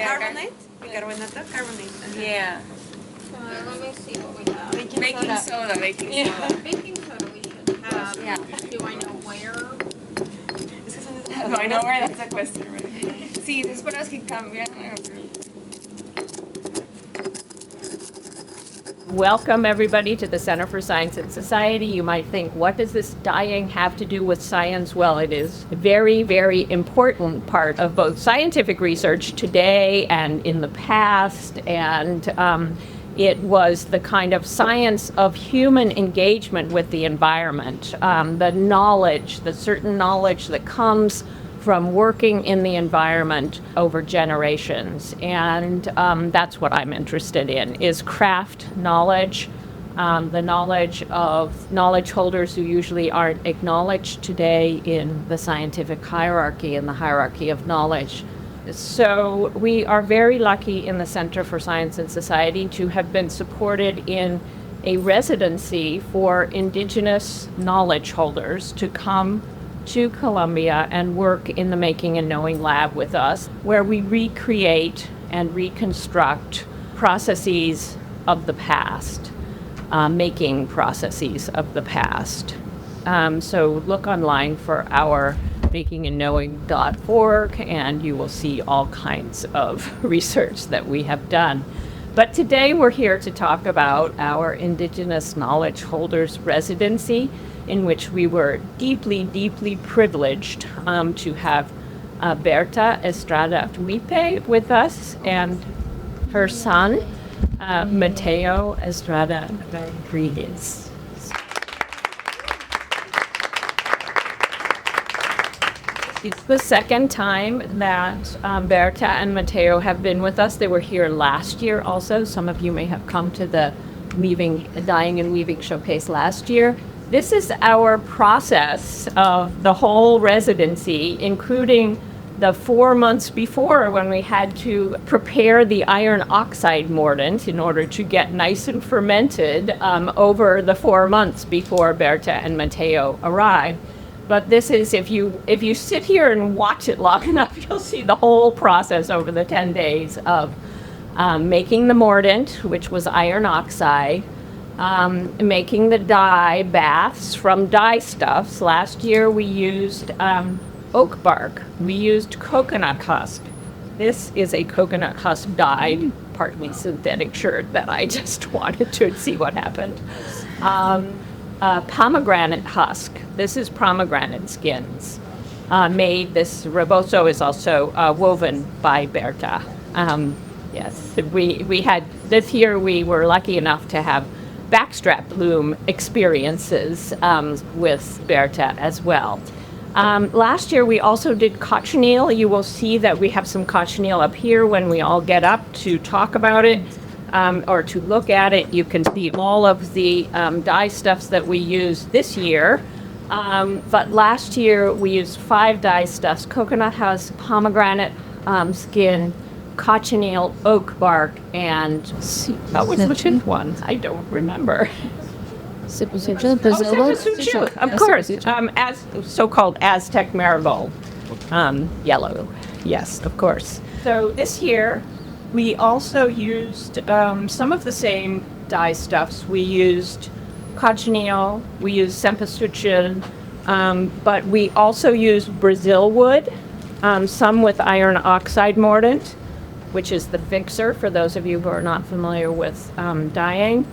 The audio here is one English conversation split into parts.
Carbonate? Bicarbonato? Carbonate. Yeah. Let me see what we have. Baking soda. Baking soda we should have. Yeah. Do I know where? No, I know where that's a question, right? Sí, es para las que cambian. Welcome, everybody, to the Center for Science and Society. You might think, what does this dyeing have to do with science? Well, it is a very, very important part of both scientific research today and in the past. And it was the kind of science of human engagement with the environment, the knowledge, the certain knowledge that comes from working in the environment over generations. And that's what I'm interested in, is craft knowledge, the knowledge of knowledge holders who usually aren't acknowledged today in the scientific hierarchy and the hierarchy of knowledge. So we are very lucky in the Center for Science and Society to have been supported in a residency for Indigenous knowledge holders to come to Columbia and work in the Making and Knowing Lab with us, where we recreate and reconstruct processes of the past, making processes of the past. So look online for our makingandknowing.org, and you will see all kinds of research that we have done. But today we're here to talk about our Indigenous Knowledge Holders Residency, in which we were deeply, deeply privileged to have Bertha Estrada Huipe with us and her son, Mateo Estrada Huipe. It's the second time that Bertha and Mateo have been with us. They were here last year also. Some of you may have come to the Dyeing and Weaving Showcase last year. This is our process of the whole residency, including the 4 months before, when we had to prepare the iron oxide mordant in order to get nice and fermented over the 4 months before Bertha and Mateo arrived. But this is, if you sit here and watch it long enough, you'll see the whole process over the 10 days of making the mordant, which was iron oxide, making the dye baths from dye stuffs. Last year we used oak bark. We used coconut husk. This is a coconut husk dyed, partly synthetic shirt that I just wanted to see what happened. Pomegranate husk. This is pomegranate skins. This rebozo is also woven by Bertha. Yes, we had, this year we were lucky enough to have backstrap loom experiences with Bertha as well. Last year we also did cochineal. You will see that we have some cochineal up here when we all get up to talk about it or to look at it. You can see all of the dye stuffs that we used this year. But last year we used 5 dye stuffs: coconut husk, pomegranate skin, cochineal, oak bark, and what was the 5th one? I don't remember. Cempasúchil, of course, as so-called Aztec marigold, yellow. Yes, of course. So this year we also used some of the same dye stuffs. We used cochineal, we used cempasúchil, but we also used Brazil wood, some with iron oxide mordant, which is the fixer for those of you who are not familiar with dyeing.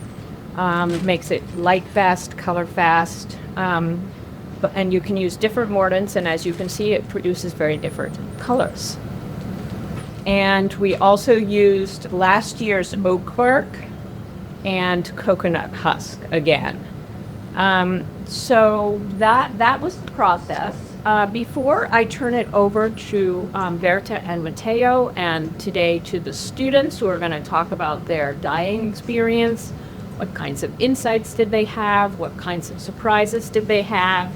Makes it light fast, color fast, and you can use different mordants, and as you can see, it produces very different colors. And we also used last year's oak bark and coconut husk again. So that was the process. Before I turn it over to Bertha and Mateo, and today to the students who are going to talk about their dyeing experience, what kinds of insights did they have, what kinds of surprises did they have,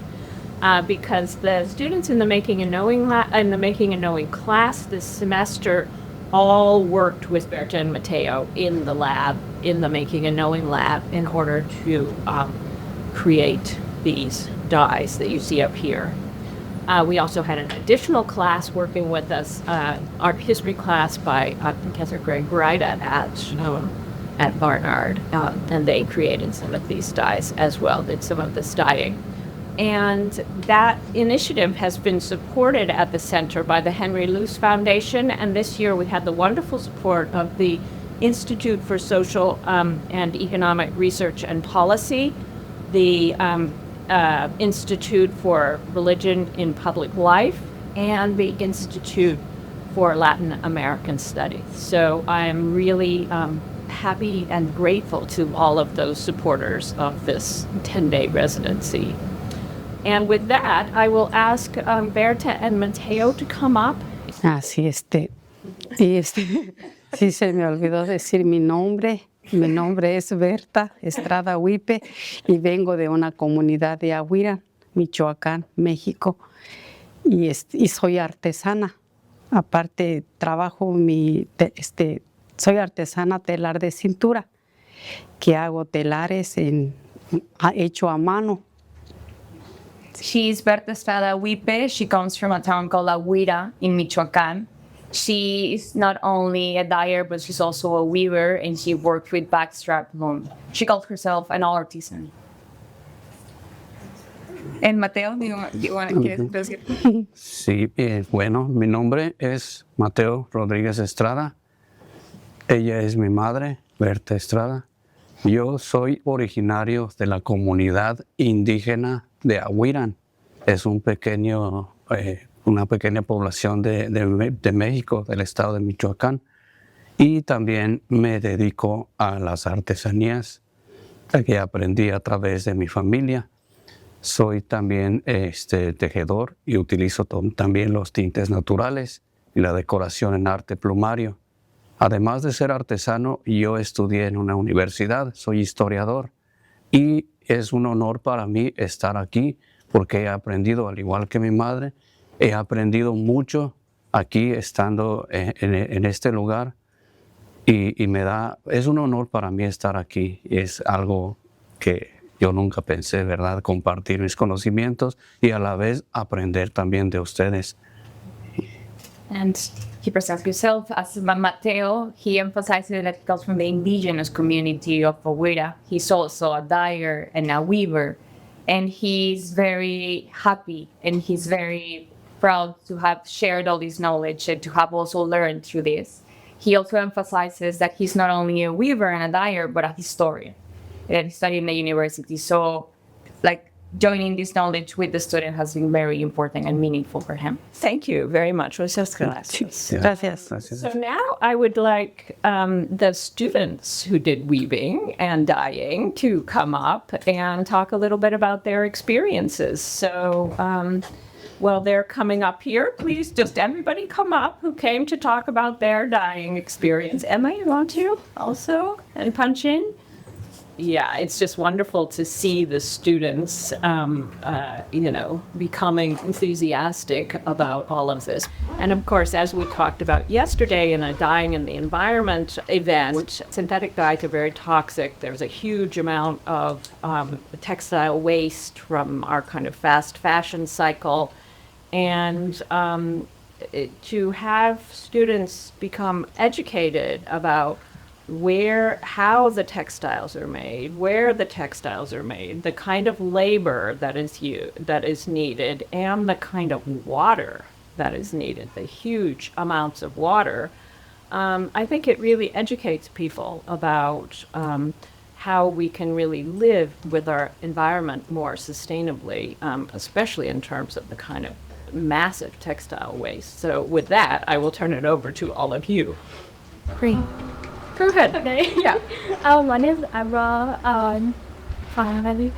because the students in the Making and Knowing class this semester all worked with Bertha and Mateo in the lab, in the Making and Knowing lab, in order to create these dyes that you see up here. We also had an additional class working with us, art history class by Professor Greg Wright at Barnard, and they created some of these dyes as well, did some of this dyeing. And that initiative has been supported at the center by the Henry Luce Foundation, and this year we had the wonderful support of the Institute for Social and Economic Research and Policy, the Institute for Religion in Public Life, and the Institute for Latin American Studies. So I am really happy and grateful to all of those supporters of this 10-day residency. And with that, I will ask Bertha and Mateo to come up. Sí, sí se me olvidó decir mi nombre. Mi nombre es Bertha Estrada Huipe y vengo de una comunidad de Ahuira, Michoacán, México. Y soy artesana. Aparte, soy artesana telar de cintura, que hago telares hecho a mano. She's Bertha Estrada Huipe. She comes from a town called Ahuira in Michoacán. She's not only a dyer, but she's also a weaver, and she worked with backstrap loom. She calls herself an artisan. And Mateo, do you want to Sí, bueno, mi nombre es Mateo Rodríguez Estrada. Ella es mi madre, Bertha Estrada. Yo soy originario de la comunidad indígena de Ahuirán. Es una pequeña población de México, del estado de Michoacán. Y también me dedico a las artesanías que aprendí a través de mi familia. Soy también tejedor y utilizo también los tintes naturales y la decoración en arte plumario. Además de ser artesano, yo estudié en una universidad, soy historiador y es un honor para mí estar aquí porque he aprendido, al igual que mi madre, he aprendido mucho aquí estando en este lugar y es un honor para mí estar aquí. Es algo que yo nunca pensé, ¿verdad? Compartir mis conocimientos y a la vez aprender también de ustedes. And he presents himself as Mateo. He emphasizes that he comes from the indigenous community of Ahuira. He's also a dyer and a weaver. And he's very happy and he's very proud to have shared all this knowledge and to have also learned through this. He also emphasizes that he's not only a weaver and a dyer, but a historian. And he studied in the university. So, joining this knowledge with the student has been very important and meaningful for him. Thank you very much. Muchas gracias. Gracias. So now I would like the students who did weaving and dyeing to come up and talk a little bit about their experiences. So while they're coming up here, please just everybody come up who came to talk about their dyeing experience. Emma, you want to also and punch in? Yeah, it's just wonderful to see the students, becoming enthusiastic about all of this. And of course, as we talked about yesterday in a Dyeing in the Environment event, synthetic dyes are very toxic. There's a huge amount of textile waste from our kind of fast fashion cycle. And to have students become educated about how the textiles are made, where the textiles are made, the kind of labor that is needed, and the kind of water that is needed, the huge amounts of water. I think it really educates people about how we can really live with our environment more sustainably, especially in terms of the kind of massive textile waste. So with that, I will turn it over to all of you. Great. Go ahead. Okay. Yeah. My name is Emma. And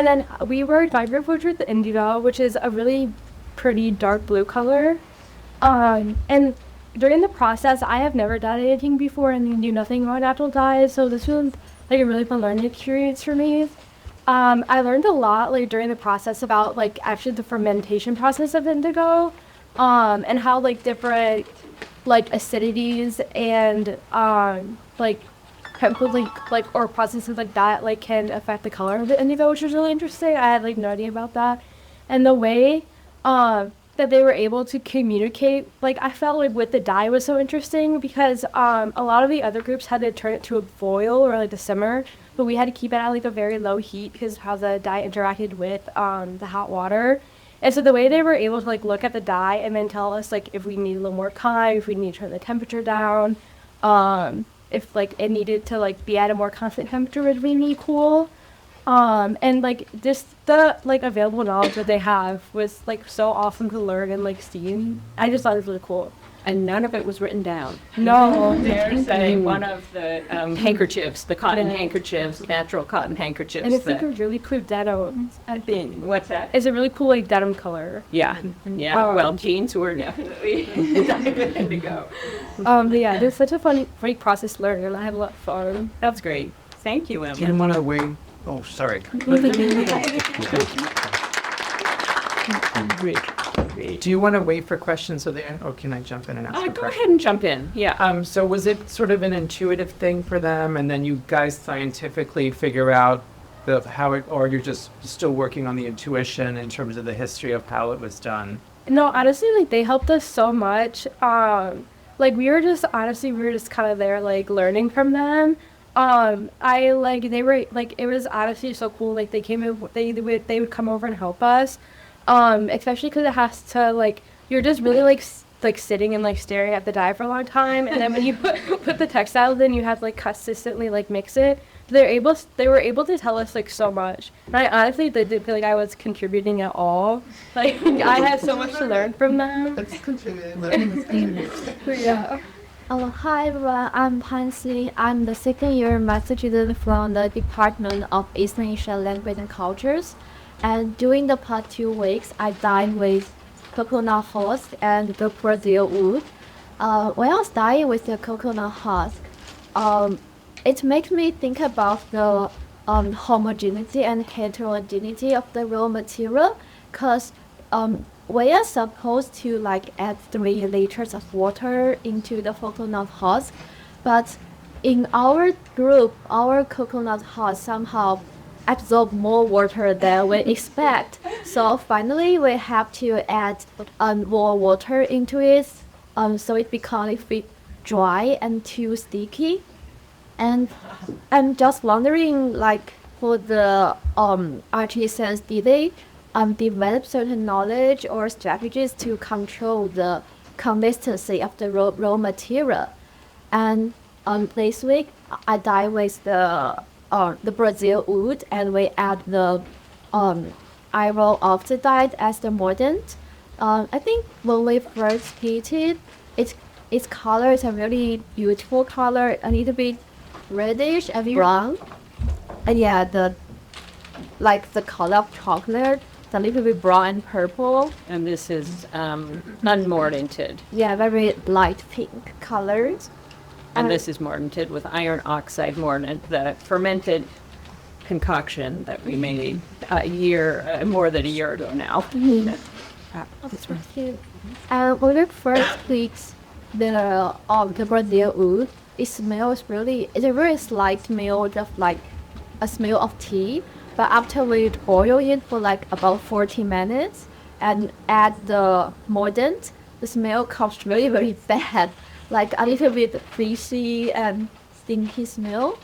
then we were vibrant portrait with indigo, which is a really pretty dark blue color. And during the process, I have never done anything before and knew nothing about natural dyes, so this was a really fun learning experience for me. I learned a lot during the process about actually the fermentation process of indigo, and how different acidities and chemicals or processes like that can affect the color of the indigo, which is really interesting. I had no idea about that. And the way that they were able to communicate, like I felt like with the dye was so interesting because a lot of the other groups had to turn it to a boil or like to simmer, but we had to keep it at like a very low heat because of how the dye interacted with the hot water. And so the way they were able to like look at the dye and then tell us like if we need a little more time, if we need to turn the temperature down, if like it needed to like be at a more constant temperature was really cool. And like just the like available knowledge that they have was like so awesome to learn and like see. I just thought it was really cool. And none of it was written down. No, There's one of the handkerchiefs, the cotton handkerchiefs, natural cotton handkerchiefs. and it's like a really cool denim. I think What's that? it's a really cool like denim color. Yeah. Oh. Well, jeans were definitely indigo. But yeah, it was such a funny process to learn, and I had a lot of fun. That's great. Thank you, Emma. Do you want to wait? Oh, sorry. Do you want to wait for questions so they, or can I jump in and ask a Go question? ahead and jump in. Yeah. So was it sort of an intuitive thing for them, and then you guys scientifically figure out how it, or you're just still working on the intuition in terms of the history of how it was done? No, honestly, like they helped us so much. Like we were just kind of there, like learning from them. I like they were like it was honestly so cool. Like they came in, they would come over and help us. Especially because it has to like you're just really like sitting and like staring at the dye for a long time, and then when you put the textiles in, you have to like consistently like mix it. They were able to tell us like so much, and I honestly didn't feel like I was contributing at all. Like I had so much to learn from them. Yeah. Hi everyone, I'm Han Si. I'm the second year master student from the Department of Eastern Asian Language and Cultures. And during the past 2 weeks, I dined with coconut husk and the Brazil wood. When I was dyeing with the coconut husk, it makes me think about the homogeneity and heterogeneity of the raw material, because we are supposed to like add 3 liters of water into the coconut husk, but in our group, our coconut husk somehow absorb more water than we expect. So finally, we have to add more water into it, so it becomes a bit dry and too sticky. And I'm just wondering, like, for the artisans, did they develop certain knowledge or strategies to control the consistency of the raw material? And this week, I dyed with the Brazil wood, and we add the iron of the dye as the mordant. I think when we first heat it, its color is a really beautiful color, a little bit reddish and brown. And yeah, the color of chocolate, it's a little bit brown and purple. And this is unmordanted. Yeah, very light pink colors. And this is mordanted with iron oxide mordant, the fermented concoction that we made more than a year ago now. When we first picked the Brazil wood, it smells it's a very slight smell, just like a smell of tea. But after we boil it for like about 40 minutes and add the mordant, the smell comes really very bad, like a little bit fishy and stinky smell.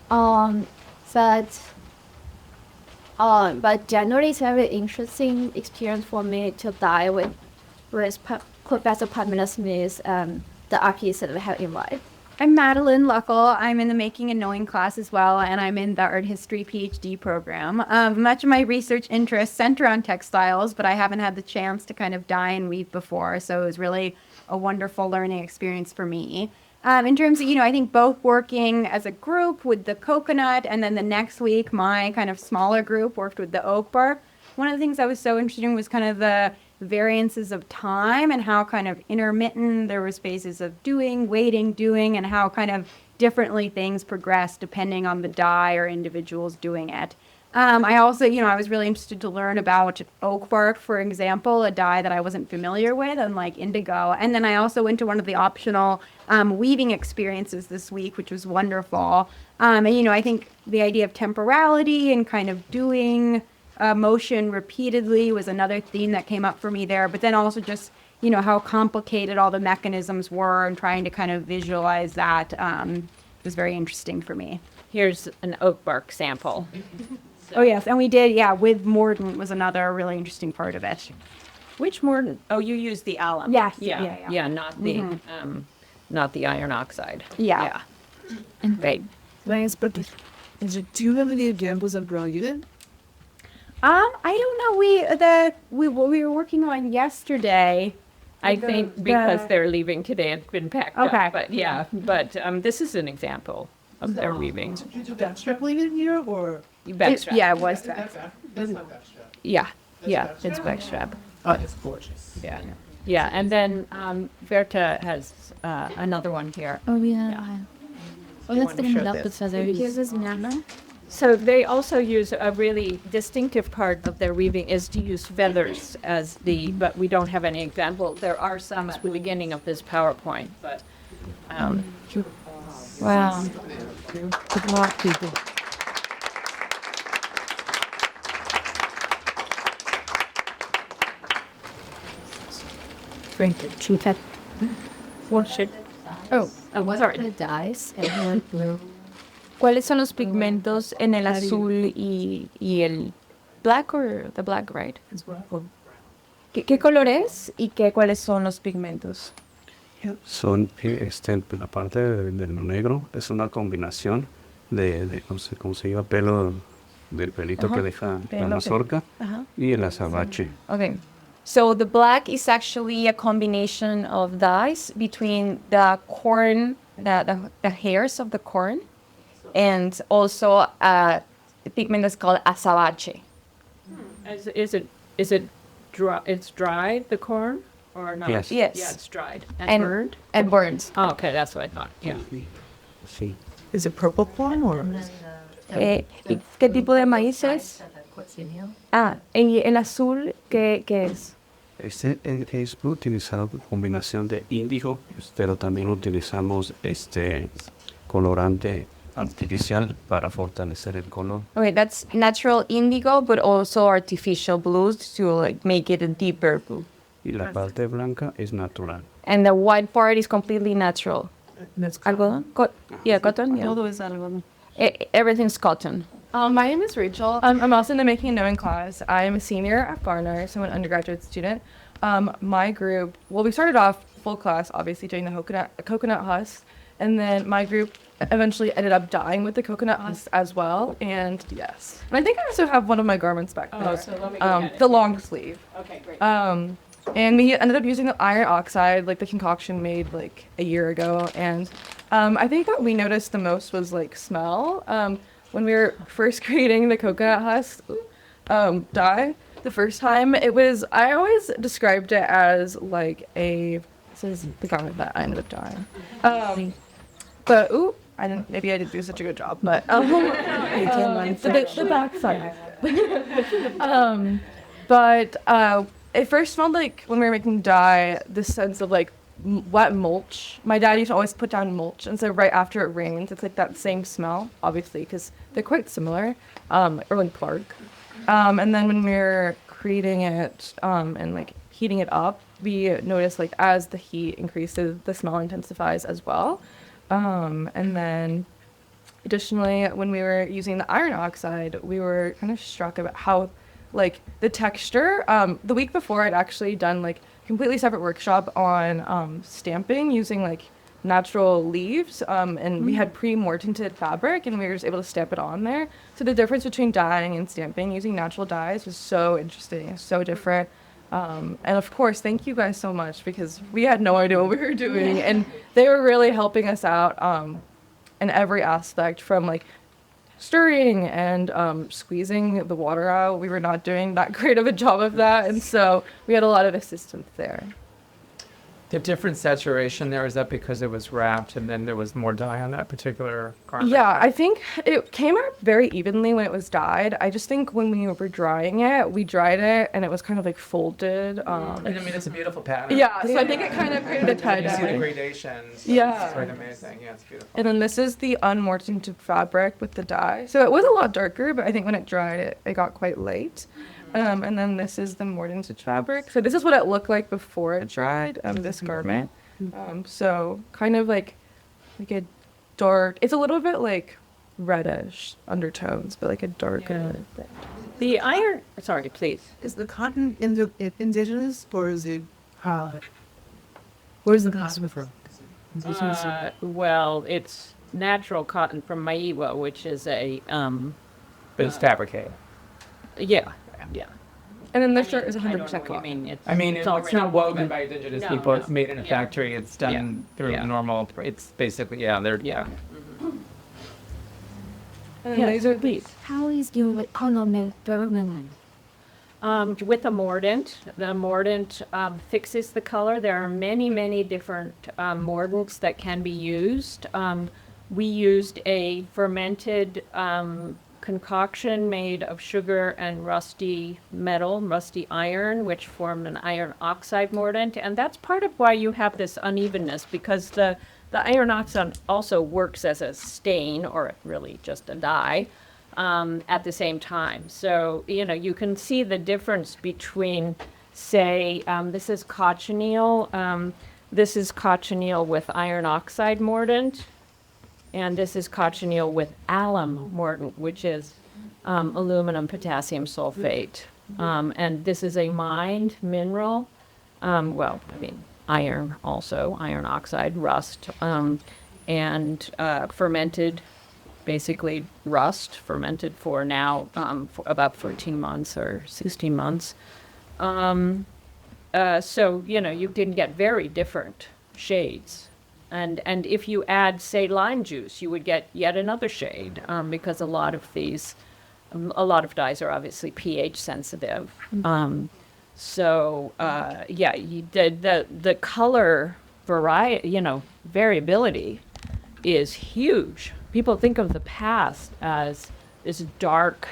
But generally it's a very interesting experience for me to dye with Professor Pamela Smith and the artists that we have invited. I'm Madeline Luckle. I'm in the Making and Knowing class as well, and I'm in the Art History PhD program. Much of my research interests center on textiles, but I haven't had the chance to kind of dye and weave before, so it was really a wonderful learning experience for me. In terms of, I think both working as a group with the coconut, and then the next week, my kind of smaller group worked with the oak bark. One of the things I was so interested in was kind of the variances of time and how kind of intermittent there was phases of doing, waiting, doing, and how kind of differently things progress depending on the dye or individuals doing it. I also, I was really interested to learn about oak bark, for example, a dye that I wasn't familiar with, unlike indigo. And then I also went to one of the optional weaving experiences this week, which was wonderful. And, I think the idea of temporality and kind of doing motion repeatedly was another theme that came up for me there. But then also just, how complicated all the mechanisms were and trying to kind of visualize that was very interesting for me. Here's an oak bark sample. Oh, yes. And we did, with mordant was another really interesting part of it. Which mordant? Oh, you used the alum. Yes. Yeah, not the iron oxide. Yeah. Great. Thanks, but do you have any examples of brilliant? I don't know. We were working on yesterday. I think because they're leaving today, it's been packed Okay. up. But this is an example of their weaving. Did you backstrap in here, or? You backstrap. Yeah, it was that. That's not backstrap. Yeah, it's backstrap. Oh, it's gorgeous. Yeah, and then Bertha has another one here. Oh, yeah. Oh, that's the show one this. that says So they also use a really distinctive part of their weaving is to use feathers but we don't have any example. There are some at the beginning of this PowerPoint, but wow. Good luck, people. What are the dyes and blue? ¿Cuáles son los pigmentos en el azul y el black or the black, right? ¿Qué color es y cuáles son los pigmentos? Son, la parte de lo negro es una combinación de no sé cómo se llama, pelo, del pelito que deja la mazorca y el azabache. Okay. So the black is actually a combination of dyes between the corn, the hairs of the corn, and also a pigment that's called azabache. is it dry? It's dried, the corn, or not? Yes. Yes. Yeah, it's dried And- burned. And burns. Oh, okay, that's what I thought. Yeah. Sí. Is it purple corn, or? ¿Qué tipo de maíz es? El azul, ¿qué es? Este es utilizado por combinación de índigo, pero también utilizamos colorante artificial para fortalecer el color. Okay, that's natural indigo, but also artificial blues to make it a deeper blue. Y la parte blanca es natural. And the white part is completely natural. That's Algodón? Cotton? Yeah. Todo es algodón. Everything's cotton. My name is Rachel. I'm also in the Making and Knowing class. I'm a senior at Barnard, so I'm an undergraduate student. My group, we started off full class, obviously, doing the coconut husk, and then my group eventually ended up dyeing with the coconut husk as well, and yes. And I think I also have one of my garments back there. So let me look at it. The long sleeve. Okay, great. And we ended up using the iron oxide, like the concoction made like a year ago, and I think what we noticed the most was like smell. When we were first creating the coconut husk dye, the first time, I always described it as like this is the garment that I ended up dyeing. Maybe I didn't do such a good job, but the back side. It first smelled like, when we were making dye, this sense of like wet mulch. My dad used to always put down mulch, and so right after it rains, it's like that same smell, obviously, because they're quite similar, or like bark. And then when we were creating it and like heating it up, we noticed like as the heat increases, the smell intensifies as well. And then additionally, when we were using the iron oxide, we were kind of struck about how like the texture. The week before, I'd actually done like completely separate workshop on stamping using like natural leaves, and we had pre-mortanted fabric, and we were just able to stamp it on there. So the difference between dyeing and stamping using natural dyes was so interesting, so different. And of course, thank you guys so much, because we had no idea what we were doing, and they were really helping us out in every aspect, from like stirring and squeezing the water out. We were not doing that great of a job of that, and so we had a lot of assistance there. The different saturation there, is that because it was wrapped and then there was more dye on that particular garment? Yeah, I think it came out very evenly when it was dyed. I just think when we were drying it, we dried it and it was kind of like folded. And I mean, it's a beautiful pattern. Yeah, so I think it kind of created a tie You see the dye. gradations. Yeah. It's quite amazing. Yeah, it's beautiful. And then this is the unmortinted fabric with the dye. So it was a lot darker, but I think when it dried, it got quite light. And then this is the mortinted fabric. So this is what it looked like before it dried, this garment. So kind of like a dark, it's a little bit like reddish undertones, but like a darker. The iron, sorry, please. Is the cotton indigenous or is it where's the cotton from? Well, it's natural cotton from Maiwa, which is a, But it's fabricated. yeah. And then the shirt is I don't know 100% what you cotton. mean. It's already- not woven by indigenous No, people. no. It's made in a Yeah. factory. It's done through Yeah. normal. It's basically, they're. And then these are Please. How is your economy development? With the mordant fixes the color. There are many different mordants that can be used. We used a fermented concoction made of sugar and rusty iron, which formed an iron oxide mordant. And that's part of why you have this unevenness, because the iron oxide also works as a stain, or really just a dye, at the same time. So, you can see the difference between, say, this is cochineal. This is cochineal with iron oxide mordant. And this is cochineal with alum mordant, which is aluminum potassium sulfate. And this is a mined mineral. Iron also, iron oxide, rust, and fermented, basically rust, fermented for now for about 14 months or 16 months. So, you can get very different shades. And if you add, say, lime juice, you would get yet another shade, because a lot of dyes are obviously pH sensitive. The color variability is huge. People think of the past as this dark,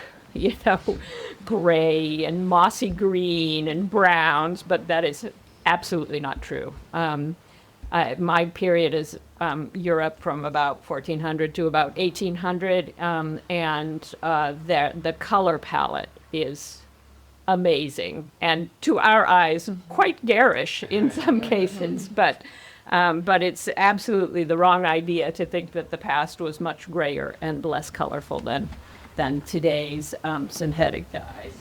gray and mossy green and browns, but that is absolutely not true. My period is Europe from about 1400 to about 1800, and the color palette is amazing, and to our eyes, quite garish in some cases. But it's absolutely the wrong idea to think that the past was much grayer and less colorful than today's synthetic dyes.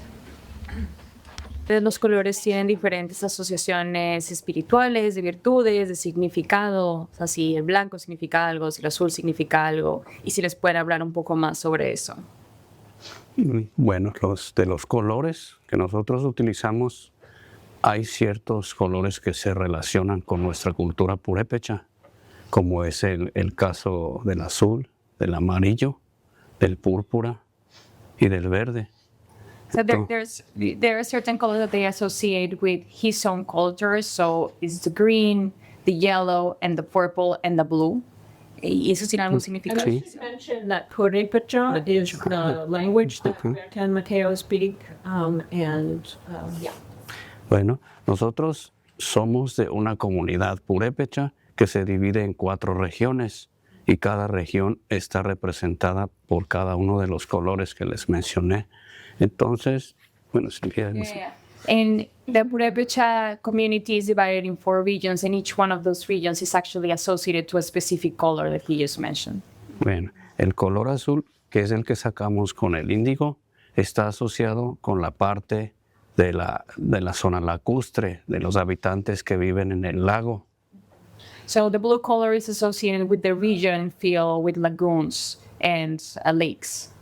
Los colores tienen diferentes asociaciones espirituales, de virtudes, de significado. O sea, si el blanco significa algo, si el azul significa algo. Y si les pueden hablar un poco más sobre eso. Bueno, de los colores que nosotros utilizamos, hay ciertos colores que se relacionan con nuestra cultura purépecha, como es el caso del azul, del amarillo, del púrpura y del verde. So there are certain colors that they associate with his own culture. So it's the green, the yellow, and the purple, and the blue. ¿Y eso tiene algún significado? Sí. Just mention that Purépecha is the language that Bertha and Mateo speak, Bueno, nosotros somos de una comunidad purépecha que se divide en 4 regiones y cada región está representada por cada uno de los colores que les mencioné. Entonces, bueno, si quieres. And the Purépecha community is divided in 4 regions, and each one of those regions is actually associated to a specific color that he just mentioned. Bueno, el color azul, que es el que sacamos con el índigo, está asociado con la parte de la zona lacustre, de los habitantes que viven en el lago. So the blue color is associated with the region filled with lagoons and lakes.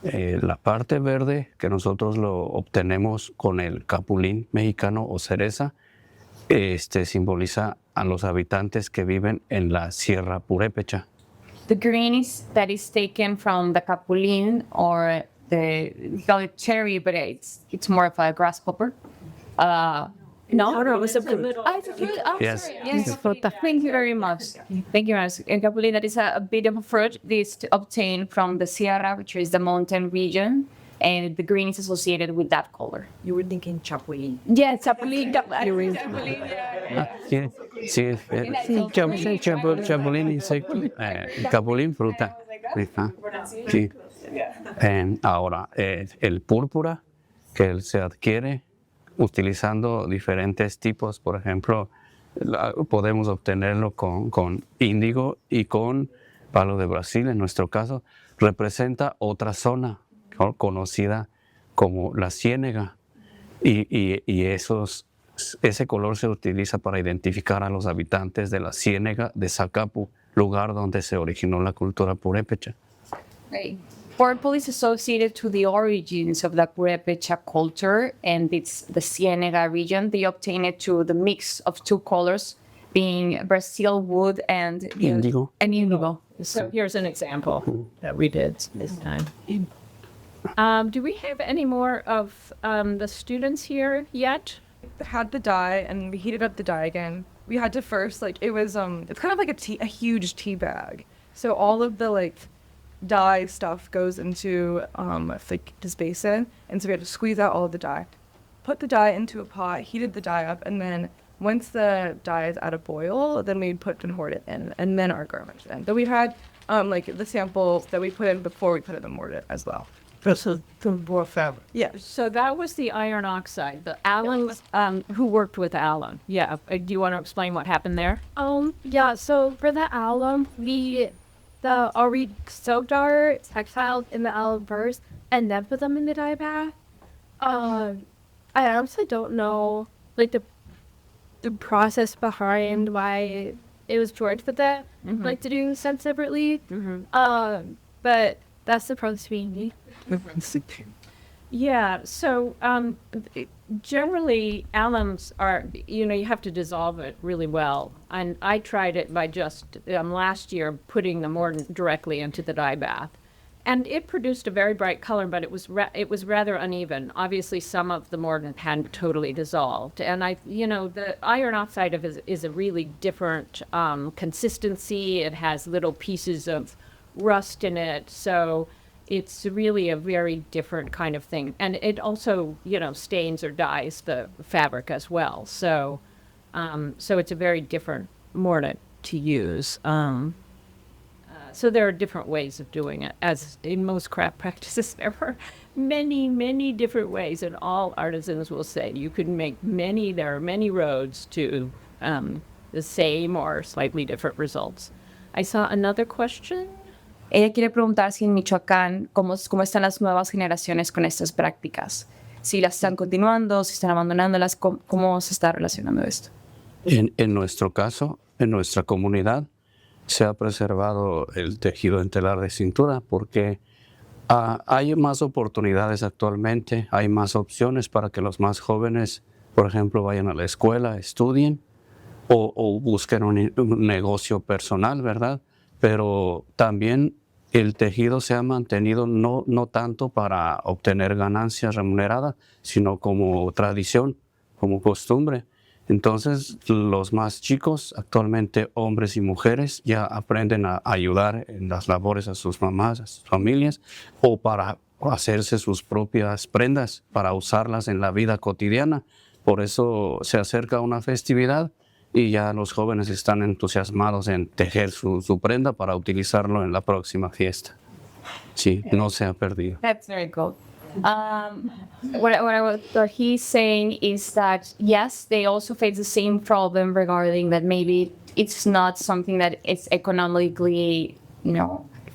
La parte verde, que nosotros lo obtenemos con el capulín mexicano o cereza, simboliza a los habitantes que viven en la Sierra Purépecha. The green is taken from the capulin, or we call it cherry, but it's more of a grasshopper. No, it was a fruit. Oh, it's a fruit. Oh, Yes. sorry. Yes, thank you very much. Thank you very much. In Capulina, is a bit of a fruit. This is obtained from the Sierra, which is the mountain region, and the green is associated with that color. You were thinking chapulín. Yeah, chapulín. Chapulín insecto, capulín fruta. Ajá, sí. Ahora, el púrpura que se adquiere utilizando diferentes tipos, por ejemplo, podemos obtenerlo con índigo y con palo de Brasil, en nuestro caso, representa otra zona, ¿no?, conocida como la ciénega, y ese color se utiliza para identificar a los habitantes de la ciénega de Zacapu, lugar donde se originó la cultura purépecha. Right. Purple is associated to the origins of the Purépecha culture, and it's the Ciénega region. They obtain it to the mix of two colors, being Brazil wood and Indigo. So here's an example that we did this time. Do we have any more of the students here yet? Had the dye and we heated up the dye again. We had to first it was it's kind of like a huge tea bag. So all of the dye stuff goes into this basin, and so we had to squeeze out all of the dye, put the dye into a pot, heated the dye up, and then once the dye is at a boil, then we'd put and hoard it in, and then our garments in. But we had the samples that we put in before we put it in mortar as well. So the more fabric. Yeah. So that was the iron oxide. The Alan, who worked with Alan. Yeah. Do you want to explain what happened there? Yeah, so for the alum, we soaked our textiles in the alum first and then put them in the dye bath. I honestly don't know the process behind why it was George put that to do them separately. But that's supposed to be me. Yeah, so generally alums are, you have to dissolve it really well. And I tried it by just last year putting the mordant directly into the dye bath. And it produced a very bright color, but it was rather uneven. Obviously, some of the mordant hadn't totally dissolved. And the iron oxide is a really different consistency. It has little pieces of rust in it. So it's really a very different kind of thing. And it also, stains or dyes the fabric as well. So it's a very different mordant to use. So there are different ways of doing it. As in most craft practices, there are many, many different ways. And all artisans will say you can make there are many roads to the same or slightly different results. I saw another question. Ella quiere preguntar si en Michoacán, cómo están las nuevas generaciones con estas prácticas. Si las están continuando, si están abandonándolas, cómo se está relacionando esto. En nuestro caso, en nuestra comunidad, se ha preservado el tejido en telar de cintura porque hay más oportunidades actualmente, hay más opciones para que los más jóvenes, por ejemplo, vayan a la escuela, estudien o busquen un negocio personal, ¿verdad? Pero también el tejido se ha mantenido no tanto para obtener ganancias remuneradas, sino como tradición, como costumbre. Entonces, los más chicos, actualmente hombres y mujeres, ya aprenden a ayudar en las labores a sus mamás, a sus familias, o para hacerse sus propias prendas, para usarlas en la vida cotidiana. Por eso se acerca una festividad y ya los jóvenes están entusiasmados en tejer su prenda para utilizarlo en la próxima fiesta. Sí, no se ha perdido. That's very cool. What he's saying is that, yes, they also face the same problem regarding that maybe it's not something that is economically,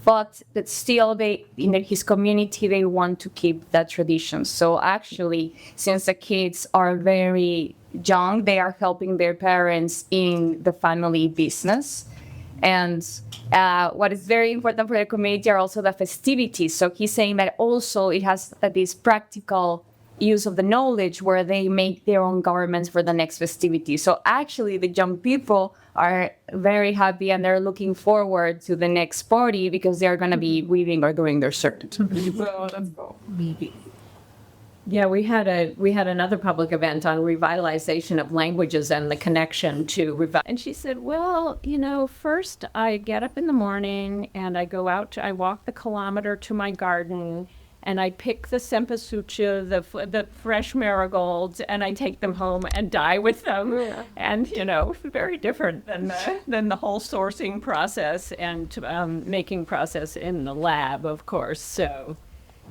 but that still in his community, they want to keep that tradition. So actually, since the kids are very young, they are helping their parents in the family business. And what is very important for the community are also the festivities. So he's saying that also it has this practical use of the knowledge where they make their own garments for the next festivity. So actually the young people are very happy and they're looking forward to the next party because they're going to be weaving or doing their shirt. Yeah, we had another public event on revitalization of languages and the connection to and she said, well, first I get up in the morning and I go out, I walk the kilometer to my garden and I pick the cempasúchil, the fresh marigolds, and I take them home and dye with them. Yeah. And, very different than the whole sourcing process and making process in the lab, of course, so.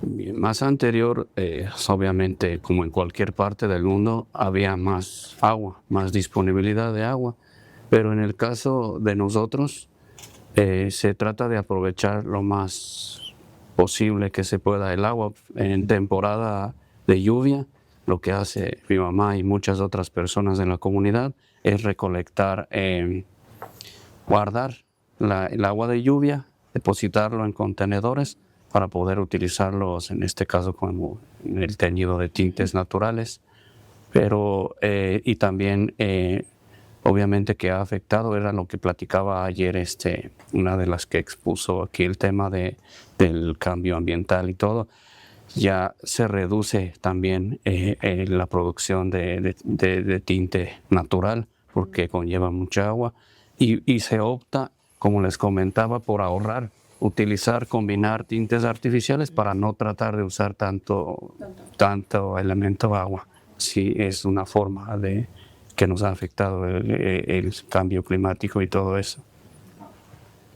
Más anterior, obviamente, como en cualquier parte del mundo, había más agua, más disponibilidad de agua. Pero en el caso de nosotros, se trata de aprovechar lo más posible que se pueda el agua. En temporada de lluvia, lo que hace mi mamá y muchas otras personas en la comunidad es recolectar, guardar el agua de lluvia, depositarlo en contenedores, para poder utilizarlos, en este caso, como en el teñido de tintes naturales. Pero, y también, obviamente, que ha afectado, era lo que platicaba ayer una de las que expuso aquí el tema del cambio ambiental y todo. Ya se reduce también la producción de tinte natural, porque conlleva mucha agua, y se opta, como les comentaba, por ahorrar. Combinar tintes artificiales para no tratar de usar tanto elemento agua. Sí, es una forma de que nos ha afectado el cambio climático y todo eso.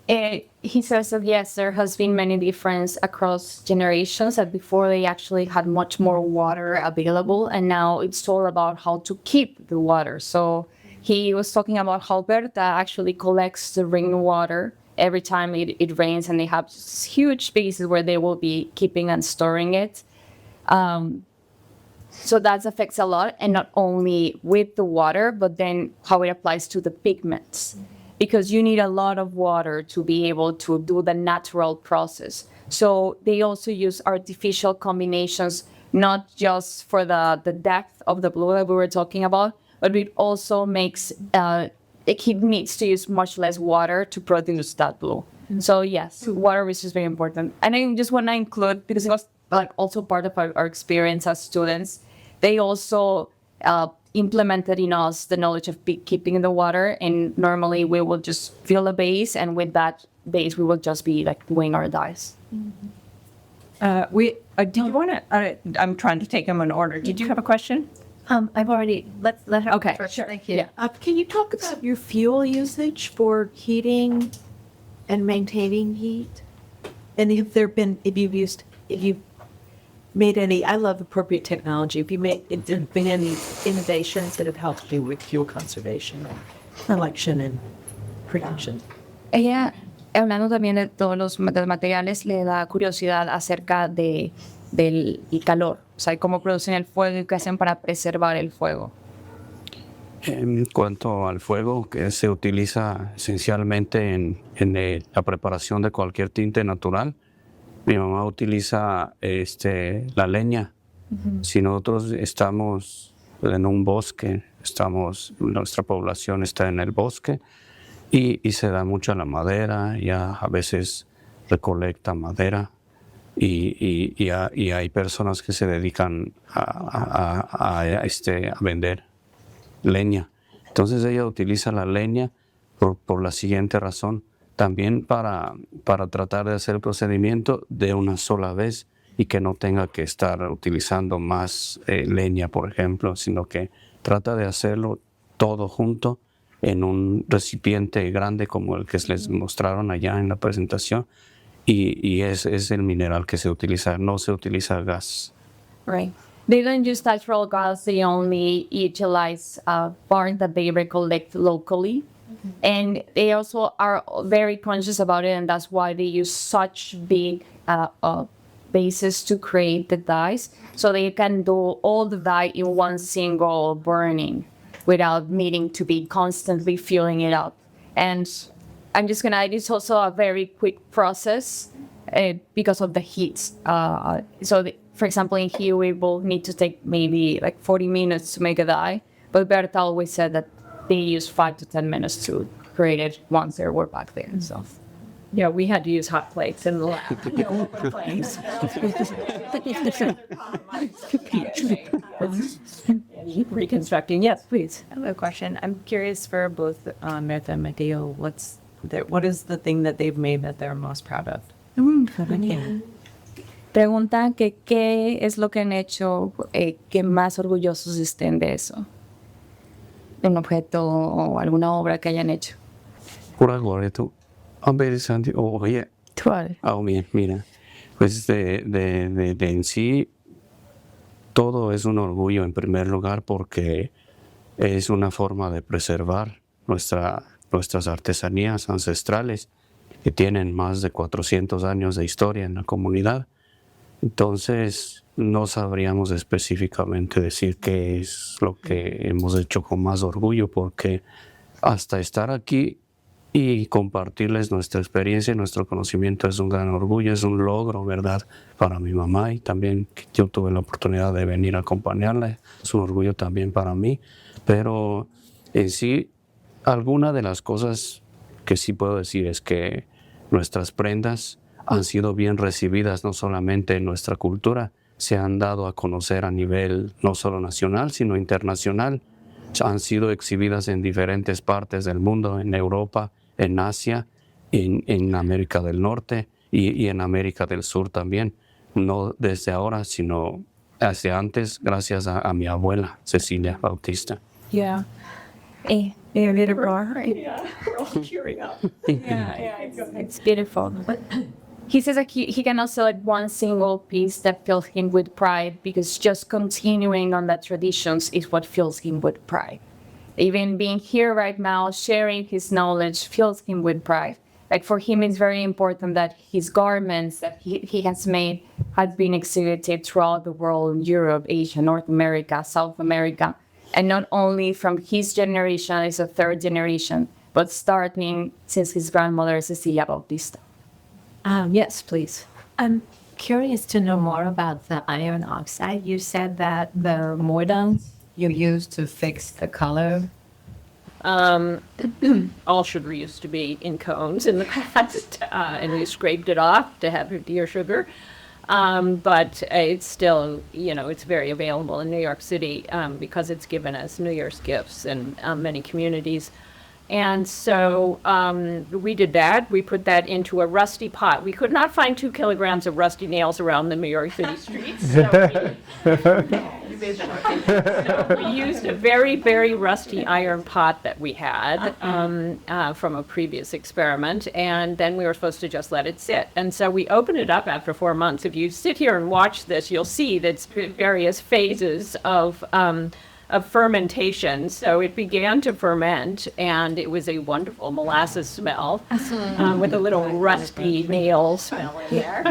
He says that yes, there has been many differences across generations, that before they actually had much more water available, and now it's all about how to keep the water. So he was talking about how Bertha actually collects the rainwater every time it rains, and they have huge spaces where they will be keeping and storing it. So that affects a lot, and not only with the water, but then how it applies to the pigments, because you need a lot of water to be able to do the natural process. So they also use artificial combinations, not just for the depth of the blue that we were talking about, but it also makes he needs to use much less water to produce that blue. So yes, water research is very important. And I just want to include, because it was also part of our experience as students, they also implemented in us the knowledge of keeping the water. And normally we will just fill a base, and with that base we will just be doing our dyes. Do you want to? I'm trying to take them in order. Did you have a question? I've already, let her. Okay, sure. Thank you. Yeah. Can you talk about your fuel usage for heating and maintaining heat? And if you've made any, I love appropriate technology. If there been any innovations that have helped you with fuel conservation, collection and production? Ella, hablando también de todos los materiales, le da curiosidad acerca del calor. O sea, cómo producen el fuego y qué hacen para preservar el fuego. En cuanto al fuego, que se utiliza esencialmente en la preparación de cualquier tinte natural, mi mamá utiliza la leña. Uh-huh. Si nosotros estamos en un bosque, nuestra población está en el bosque y se da mucha la madera, ya a veces recolecta madera. Y hay personas que se dedican a vender leña. Entonces ella utiliza la leña por la siguiente razón. También para tratar de hacer el procedimiento de una sola vez y que no tenga que estar utilizando más leña, por ejemplo, sino que trata de hacerlo todo junto en un recipiente grande como el que les mostraron allá en la presentación. Y es el mineral que se utiliza, no se utiliza gas. Right. They don't use natural gas, they only utilize bark that they recollect locally. Mm-hmm. And they also are very conscious about it, and that's why they use such big bases to create the dyes, so they can do all the dye in one single burning without needing to be constantly filling it up. And I'm just gonna add, it's also a very quick process because of the heat. For example, in here we will need to take maybe 40 minutes to make a dye, but Bertha always said that they use 5 to 10 minutes to create it once they were back there. So. Yeah, we had to use hot plates in the lab. Reconstructing, yes, please. I have a question. I'm curious for both Bertha and Mateo. What is the thing that they've made that they're most proud of? Preguntan que qué es lo que han hecho, que más orgullosos estén de eso. Un objeto o alguna obra que hayan hecho. Pura gloria tú. Oye, bien, mira. Pues de en sí, todo es un orgullo en primer lugar porque es una forma de preservar nuestras artesanías ancestrales que tienen más de 400 años de historia en la comunidad. Entonces, no sabríamos específicamente decir qué es lo que hemos hecho con más orgullo, porque hasta estar aquí y compartirles nuestra experiencia y nuestro conocimiento es un gran orgullo, es un logro, ¿verdad? Para mi mamá, y también yo tuve la oportunidad de venir a acompañarla, es un orgullo también para mí. Pero en sí, alguna de las cosas que sí puedo decir es que nuestras prendas han sido bien recibidas no solamente en nuestra cultura, se han dado a conocer a nivel no solo nacional, sino internacional. Han sido exhibidas en diferentes partes del mundo, en Europa, en Asia, en América del Norte y en América del Sur también. No desde ahora, sino hace antes, gracias a mi abuela, Cecilia Bautista. Yeah. It's beautiful. He says that he cannot select one single piece that fills him with pride, because just continuing on that traditions is what fills him with pride. Even being here right now, sharing his knowledge fills him with pride. Like for him, it's very important that his garments that he has made have been exhibited throughout the world, Europe, Asia, North America, South America. And not only from his generation, it's a third generation, but starting since his grandmother, Cecilia Bautista. Yes, please. I'm curious to know more about the iron oxide. You said that the mordants you use to fix the color. All sugar used to be in cones in the past, and we scraped it off to have deer sugar. But it's still, it's very available in New York City because it's given as New Year's gifts in many communities. And so we did that. We put that into a rusty pot. We could not find 2 kilograms of rusty nails around the New York City streets. So we used a very, very rusty iron pot that we had from a previous experiment. And then we were supposed to just let it sit. And so we opened it up after 4 months. If you sit here and watch this, you'll see that it's various phases of fermentation. So it began to ferment, and it was a wonderful molasses smell with a little rusty nail smell in there.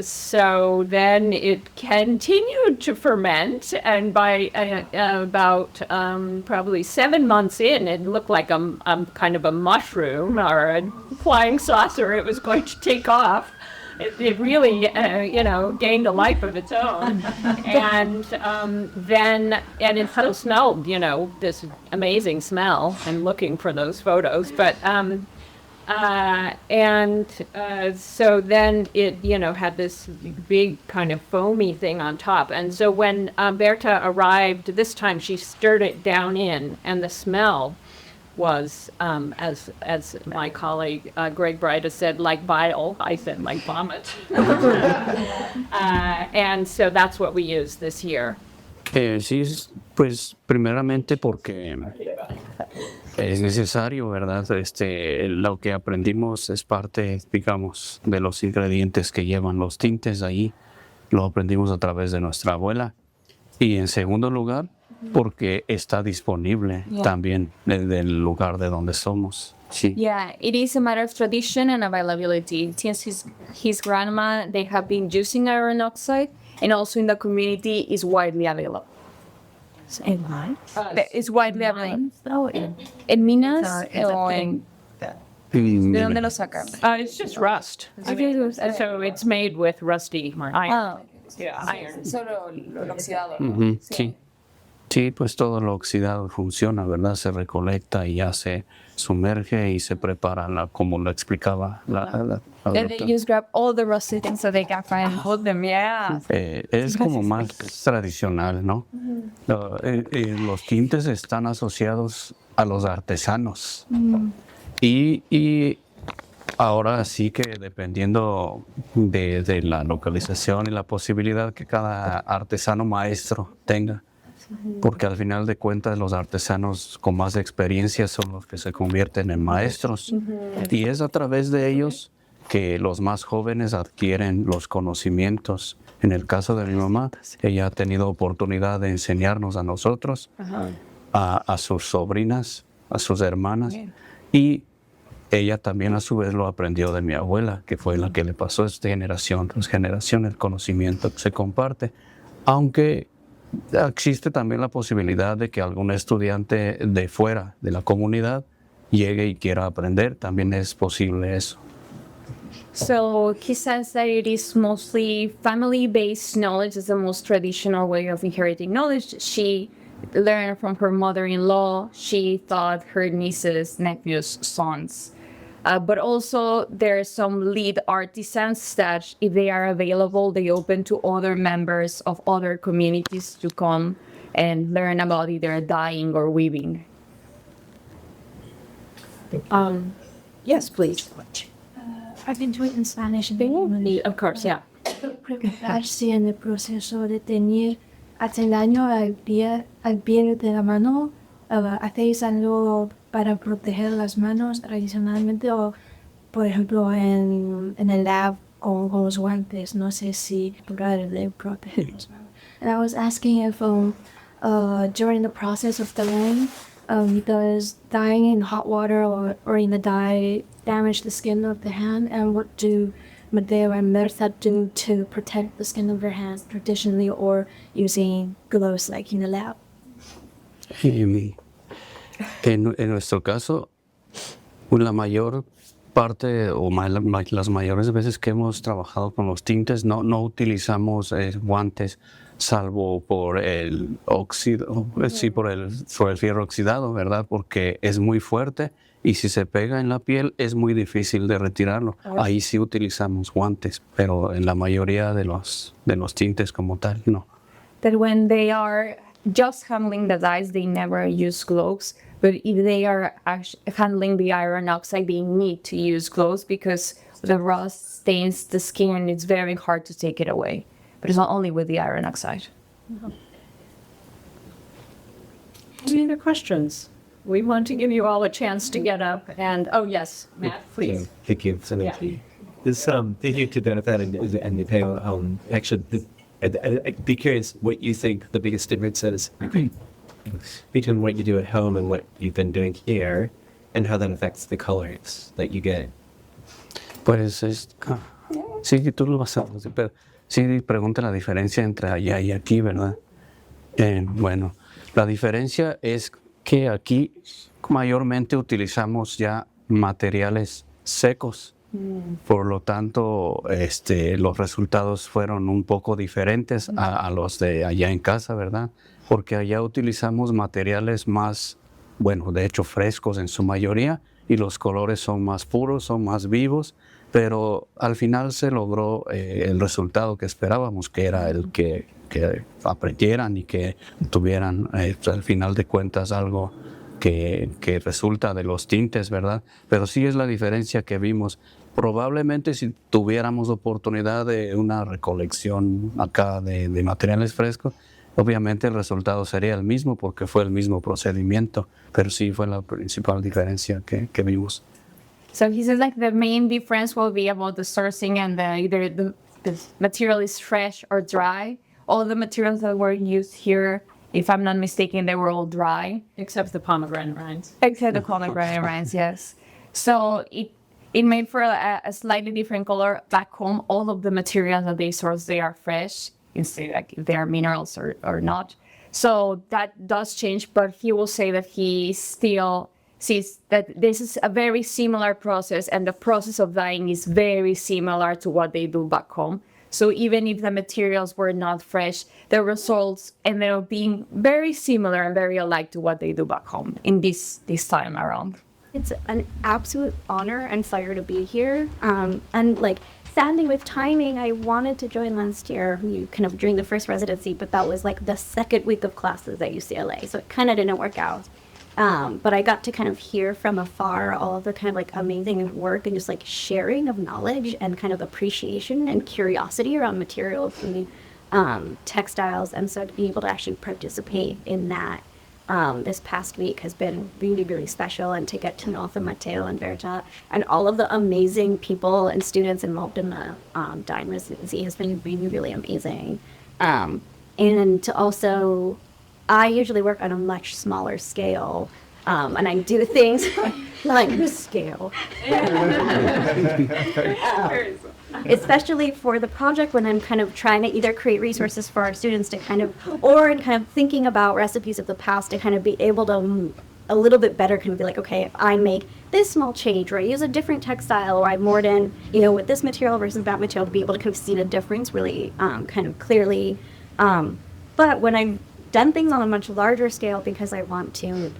So then it continued to ferment, and by about probably 7 months in, it looked like a kind of a mushroom or a flying saucer. It was going to take off. It really, gained a life of its own. And it still smelled, this amazing smell, and looking for those photos. But, so then it, had this big kind of foamy thing on top. And so when Bertha arrived this time, she stirred it down in, and the smell was, as my colleague Greg Bright has said, like bile. I said like vomit. And so that's what we used this year. Sí, pues primeramente porque es necesario, ¿verdad? Lo que aprendimos es parte, digamos, de los ingredientes que llevan los tintes ahí. Lo aprendimos a través de nuestra abuela. Y en segundo lugar, porque está disponible también desde el lugar de donde somos. Sí. Yeah, it is a matter of tradition and availability. Since his grandma, they have been using iron oxide, and also in the community is widely available. It's widely available. ¿En minas o en...? ¿De dónde lo sacan? It's just rust. So it's made with rusty iron. Oh. Yeah, iron. Solo lo oxidado. Sí. Sí, pues todo lo oxidado funciona, ¿verdad? Se recolecta y ya se sumerge y se prepara, como lo explicaba la And they doctora. just grab all the rusty things so they can find and hold them. Yeah. Es como más tradicional, ¿no? Los tintes están asociados a los artesanos. Y ahora sí que dependiendo de la localización y la posibilidad que cada artesano maestro tenga, porque al final de cuentas los artesanos con más experiencia son los que se convierten en maestros. Y es a través de ellos que los más jóvenes adquieren los conocimientos. En el caso de mi mamá, ella ha tenido oportunidad de enseñarnos a nosotros, a sus sobrinas, a sus hermanas, y ella también a su vez lo aprendió de mi abuela, que fue la que le pasó de generación tras generación el conocimiento que se comparte, aunque existe también la posibilidad de que algún estudiante de fuera de la comunidad llegue y quiera aprender, también es posible eso. So he says that it is mostly family-based knowledge is the most traditional way of inheriting knowledge. She learned from her mother-in-law. She taught her nieces, nephews, sons. But also there are some lead artisans that if they are available, they open to other members of other communities to come and learn about either dyeing or weaving. Yes, please. I've been doing in Spanish. Of course, yeah. Prepararse en el proceso de teñir, hace daño al piel de la mano. ¿Hacéis algo para proteger las manos tradicionalmente o, por ejemplo, en el lab con los guantes? No sé si tratar de proteger las manos. And I was asking if during the process of dyeing, does dyeing in hot water or in the dye damage the skin of the hand? And what do Mateo and Bertha do to protect the skin of their hands traditionally or using gloves like in the lab? En nuestro caso, la mayor parte o las mayores veces que hemos trabajado con los tintes no utilizamos guantes salvo por el óxido, sí, por el fierro oxidado, ¿verdad? Porque es muy fuerte y si se pega en la piel es muy difícil de retirarlo. Ahí sí utilizamos guantes, pero en la mayoría de los tintes como tal, no. That when they are just handling the dyes, they never use gloves. But if they are handling the iron oxide, they need to use gloves because the rust stains the skin and it's very hard to take it away. But it's not only with the iron oxide. Any other questions? We want to give you all a chance to get up and, oh yes, Matt, please. Thank you. This thank you to Bertha and Mateo. Actually, I'd be curious what you think the biggest difference is between what you do at home and what you've been doing here, and how that affects the colors that you get. Pues sí, tú lo vas a decir, pero sí pregunta la diferencia entre allá y aquí, ¿verdad? Bueno, la diferencia es que aquí mayormente utilizamos ya materiales secos. Por lo tanto, los resultados fueron un poco diferentes a los de allá en casa, ¿verdad? Porque allá utilizamos materiales más, bueno, de hecho frescos en su mayoría, y los colores son más puros, son más vivos, pero al final se logró el resultado que esperábamos, que era el que aprendieran y que tuvieran al final de cuentas algo que resulta de los tintes, ¿verdad? Pero sí es la diferencia que vimos. Probablemente si tuviéramos oportunidad de una recolección acá de materiales frescos, obviamente el resultado sería el mismo porque fue el mismo procedimiento, pero sí fue la principal diferencia que vimos. So he says like the main difference will be about the sourcing and either the material is fresh or dry. All the materials that were used here, if I'm not mistaken, they were all dry. Except the pomegranate rinds. Except the pomegranate rinds, yes. So it made for a slightly different color. Back home, all of the materials that they source, they are fresh, instead like if they are minerals or not. So that does change, but he will say that he still sees that this is a very similar process and the process of dyeing is very similar to what they do back home. So even if the materials were not fresh, the results ended up being very similar and very alike to what they do back home in this time around. It's an absolute honor and pleasure to be here. And like sadly with timing, I wanted to join last year, kind of during the first residency, but that was like the second week of classes at UCLA, so it kind of didn't work out. But I got to kind of hear from afar all of the kind of like amazing work and just like sharing of knowledge and kind of appreciation and curiosity around materials and textiles. And so to be able to actually participate in that this past week has been really, really special. And to get to know from Mateo and Bertha and all of the amazing people and students involved in the dyeing residency has been really, really amazing. And to also, I usually work on a much smaller scale, and I do things like this scale. Especially for the project when I'm kind of trying to either create resources for our students to kind of, or in kind of thinking about recipes of the past to kind of be able to a little bit better kind of be like, okay, if I make this small change or I use a different textile or I more in, with this material versus that material to be able to kind of see the difference really kind of clearly. But when I've done things on a much larger scale because I want to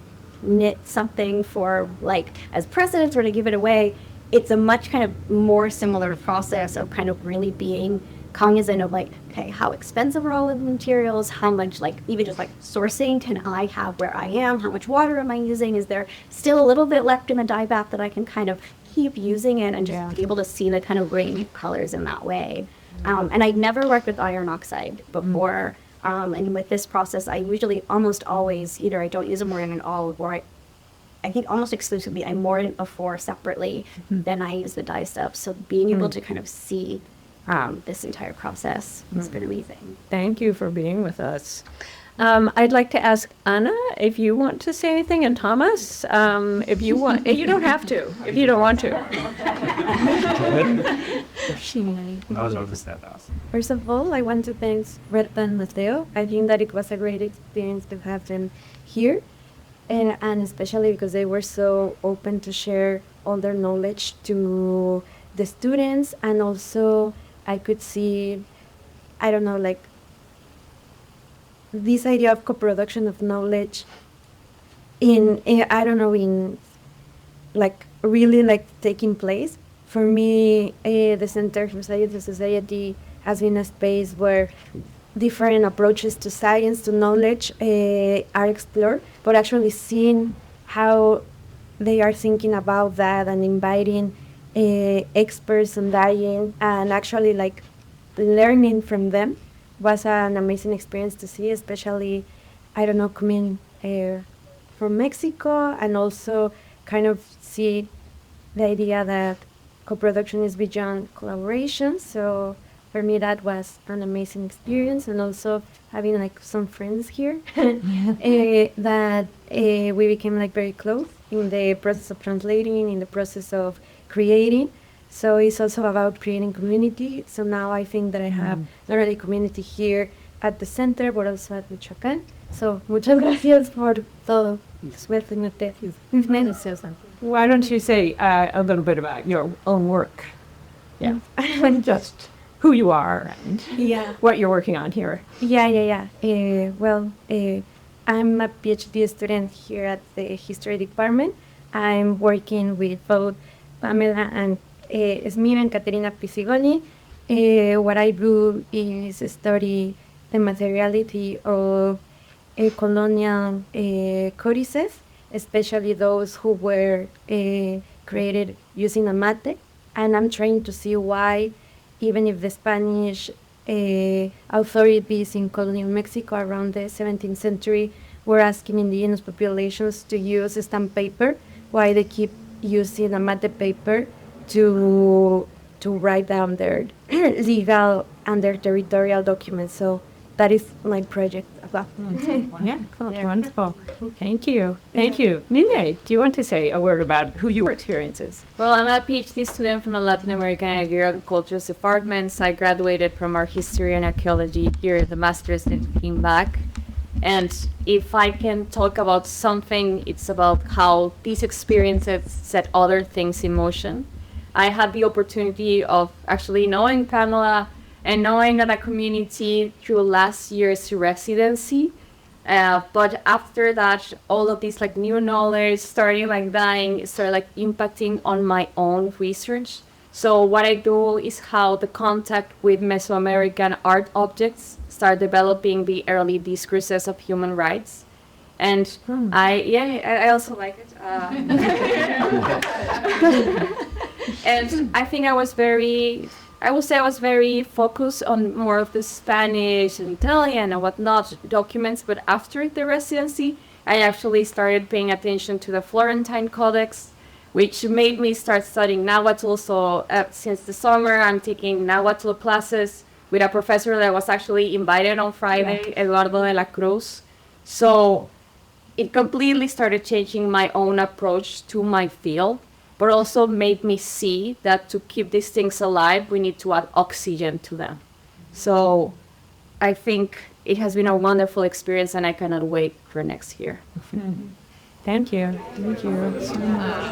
knit something for like as precedents or to give it away, it's a much kind of more similar process of kind of really being cognizant of like, okay, how expensive are all of the materials, how much like even just like sourcing can I have where I am, how much water am I using, is there still a little bit left in the dye bath that I can kind of keep using it and just be able to see the kind of range of colors in that way. And I'd never worked with iron oxide before. And with this process, I usually almost always either I don't use a mordant at all, or I think almost exclusively I mordant before separately, then I use the dye stuff. So being able to kind of see this entire process has been amazing. Thank you for being with us. I'd like to ask Anna if you want to say anything, and Thomas, if you want. You don't have to if you don't want to. First of all, I want to thank Bertha and Mateo. I think that it was a great experience to have them here, and especially because they were so open to share all their knowledge to the students, and also I could see, I don't know, like this idea of co-production of knowledge in I don't know, in like really like taking place. For me, the Center for Science and Society has been a space where different approaches to science, to knowledge are explored, but actually seeing how they are thinking about that and inviting experts on dyeing and actually like learning from them was an amazing experience to see, especially, I don't know, coming from Mexico, and also kind of see the idea that co-production is beyond collaboration. So for me, that was an amazing experience, and also having like some friends here that we became like very close in the process of translating, in the process of creating. So it's also about creating community. So now I think that I have not only community here at the center, but also at Michoacán. So muchas gracias por todo. Why don't you say a little bit about your own work? Yeah, and just who you are and what you're working on here. Well, I'm a PhD student here at the History Department. I'm working with both Pamela and Esmir and Caterina Pisigoni. What I do is study the materiality of colonial codices, especially those who were created using a mate. And I'm trying to see why, even if the Spanish authorities in colonial Mexico around the 17th century were asking indigenous populations to use stamp paper, why they keep using a mate paper to write down their legal and their territorial documents. So that is my project about. Yeah, wonderful. Thank you. Thank you. Ninive, do you want to say a word about who your experience is? Well, I'm a PhD student from the Latin American and Agricultural Cultures departments. I graduated from art history and archaeology here at the master's and came back. And if I can talk about something, it's about how these experiences set other things in motion. I had the opportunity of actually knowing Pamela and knowing that a community through last year's residency. But after that, all of these like new knowledge started like dying, started like impacting on my own research. So what I do is how the contact with Mesoamerican art objects start developing the early discourses of human rights. And I also like it. And I think I would say I was very focused on more of the Spanish and Italian and whatnot documents, but after the residency, I actually started paying attention to the Florentine Codex, which made me start studying Nahuatl. So since the summer, I'm taking Nahuatl classes with a professor that was actually invited on Friday, Eduardo de la Cruz. So it completely started changing my own approach to my field, but also made me see that to keep these things alive, we need to add oxygen to them. So I think it has been a wonderful experience, and I cannot wait for next year. Thank you. Thank you so much.